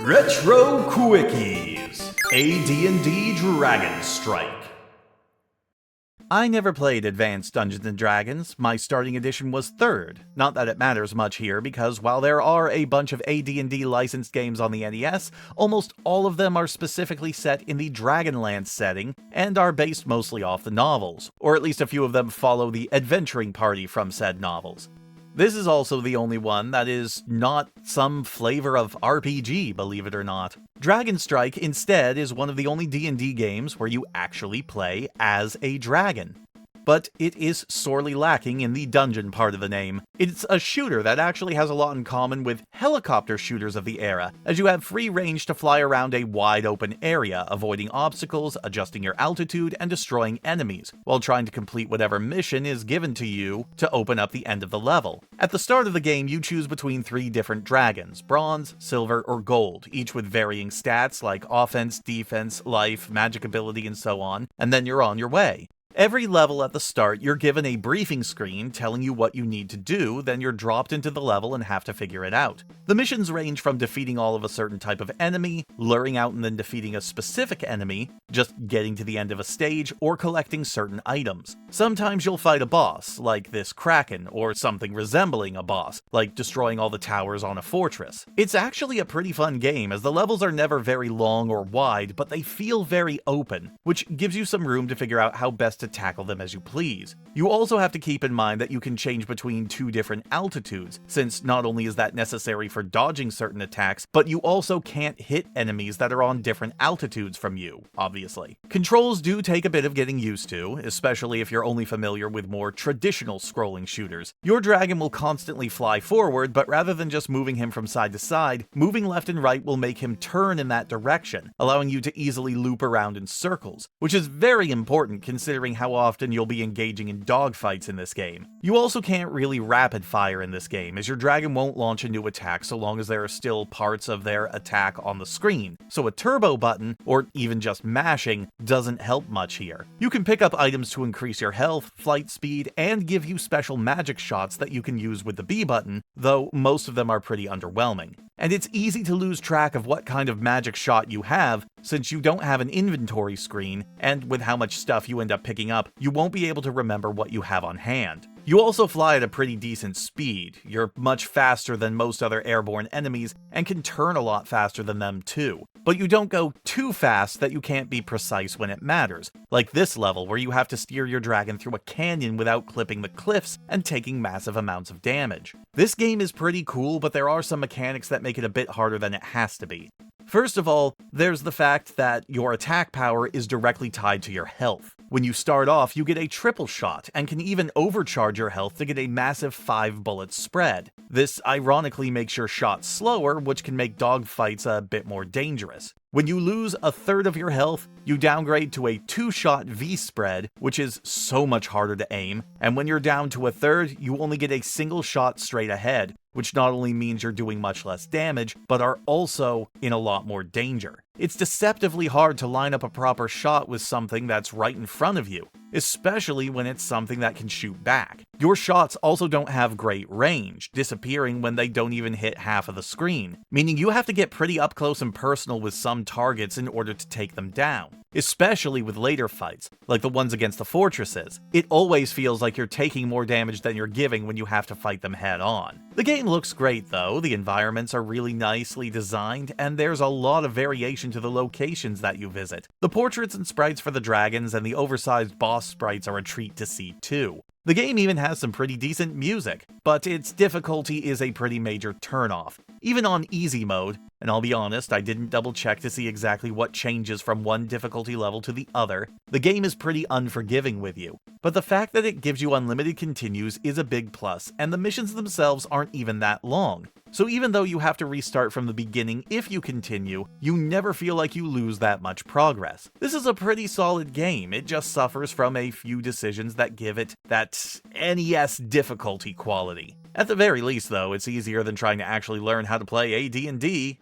Retro Quickies, AD&D Dragonstrike. I never played Advanced Dungeons & Dragons. My starting edition was 3rd. Not that it matters much here, because while there are a bunch of AD&D licensed games on the NES, almost all of them are specifically set in the Dragonlance setting, and are based mostly off the novels, or at least a few of them follow the adventuring party from said novels. This is also the only one that is not some flavor of RPG, believe it or not. Dragonstrike, instead, is one of the only D&D games where you actually play as a dragon. But it is sorely lacking in the dungeon part of the name. It's a shooter that actually has a lot in common with helicopter shooters of the era, as you have free range to fly around a wide open area, avoiding obstacles, adjusting your altitude, and destroying enemies, while trying to complete whatever mission is given to you to open up the end of the level. At the start of the game, you choose between 3 different dragons: bronze, silver, or gold, each with varying stats like offense, defense, life, magic ability, and so on, and then you're on your way. Every level at the start, you're given a briefing screen telling you what you need to do, then you're dropped into the level and have to figure it out. The missions range from defeating all of a certain type of enemy, luring out and then defeating a specific enemy, just getting to the end of a stage, or collecting certain items. Sometimes you'll fight a boss, like this Kraken, or something resembling a boss, like destroying all the towers on a fortress. It's actually a pretty fun game, as the levels are never very long or wide, but they feel very open, which gives you some room to figure out how best to tackle them as you please. You also have to keep in mind that you can change between 2 different altitudes, since not only is that necessary for dodging certain attacks, but you also can't hit enemies that are on different altitudes from you, obviously. Controls do take a bit of getting used to, especially if you're only familiar with more traditional scrolling shooters. Your dragon will constantly fly forward, but rather than just moving him from side to side, moving left and right will make him turn in that direction, allowing you to easily loop around in circles, which is very important considering how often you'll be engaging in dogfights in this game. You also can't really rapid fire in this game, as your dragon won't launch a new attack so long as there are still parts of their attack on the screen, so a turbo button, or even just mashing, doesn't help much here. You can pick up items to increase your health, flight speed, and give you special magic shots that you can use with the B button, though most of them are pretty underwhelming. And it's easy to lose track of what kind of magic shot you have, since you don't have an inventory screen, and with how much stuff you end up picking up, you won't be able to remember what you have on hand. You also fly at a pretty decent speed. You're much faster than most other airborne enemies, and can turn a lot faster than them too. But you don't go too fast that you can't be precise when it matters, like this level where you have to steer your dragon through a canyon without clipping the cliffs and taking massive amounts of damage. This game is pretty cool, but there are some mechanics that make it a bit harder than it has to be. First of all, there's the fact that your attack power is directly tied to your health. When you start off, you get a triple shot, and can even overcharge your health to get a massive 5-bullet spread. This ironically makes your shots slower, which can make dogfights a bit more dangerous. When you lose a third of your health, you downgrade to a 2-shot V-spread, which is so much harder to aim, and when you're down to a third, you only get a single shot straight ahead, which not only means you're doing much less damage, but are also in a lot more danger. It's deceptively hard to line up a proper shot with something that's right in front of you, especially when it's something that can shoot back. Your shots also don't have great range, disappearing when they don't even hit half of the screen, meaning you have to get pretty up close and personal with some targets in order to take them down. Especially with later fights, like the ones against the fortresses. It always feels like you're taking more damage than you're giving when you have to fight them head on. The game looks great though, the environments are really nicely designed, and there's a lot of variation to the locations that you visit. The portraits and sprites for the dragons and the oversized boss sprites are a treat to see too. The game even has some pretty decent music, but its difficulty is a pretty major turnoff. Even on easy mode, and I'll be honest, I didn't double check to see exactly what changes from one difficulty level to the other, the game is pretty unforgiving with you. But the fact that it gives you unlimited continues is a big plus, and the missions themselves aren't even that long. So even though you have to restart from the beginning if you continue, you never feel like you lose that much progress. This is a pretty solid game, it just suffers from a few decisions that give it that NES difficulty quality. At the very least though, it's easier than trying to actually learn how to play AD&D.